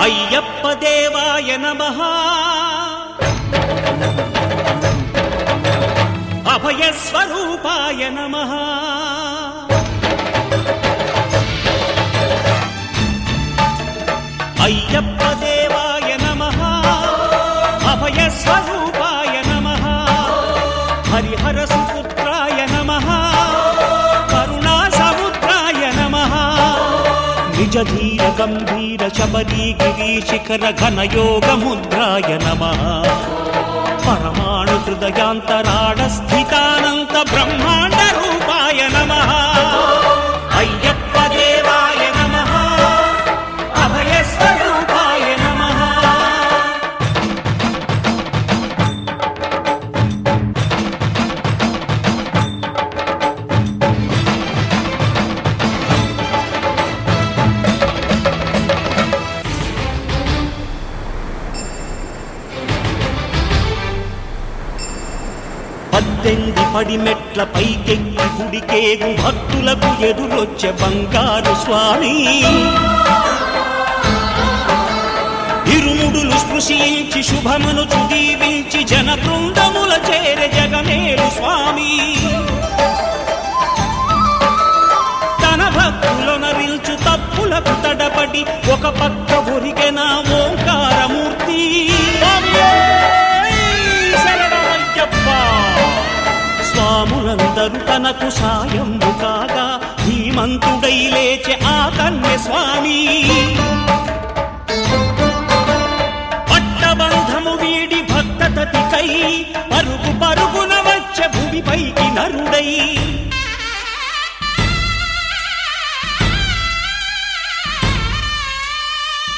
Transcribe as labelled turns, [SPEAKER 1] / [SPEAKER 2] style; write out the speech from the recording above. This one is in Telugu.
[SPEAKER 1] అయ్యప్ప దేవాయ నమః అభయ స్వరూపాయ నమః అయ్యప్ప దేవాయ నమః అభయ స్వరూపాయ నమః హరిహర సుపుత్రాయ నమః కరుణా సముద్రాయ నమః నిజ ధీర గంభీర శబరీ గిరి శిఖర ఘన యోగ ముద్రాయ నమః పరమాణు హృదయాంతరాళ స్థితానంత బ్రహ్మాండ రూపాయ నమః అయ్యప్ప దేవాయ నమః అభయ స్వరూపాయ నమః పద్దెనిమిది పడిమెట్ల పైకెక్కి గుడికేగు భక్తులకు ఎదురొచ్చే బంగారు స్వామి ఇరుముడులు స్పృశించి శుభమును చుదీవించి జన బృందముల చేర జగమేలు స్వామి తన భక్తులొనరిల్చు తప్పులకు తడబడి ఒక పక్క ఒరిగెన ఓంకారమూర్తి స్వాములందరూ తనకు సాయము కాగా ధీమంతుడై లేచె ఆ కన్య స్వామి పట్టబంధము వీడి భక్తతతికై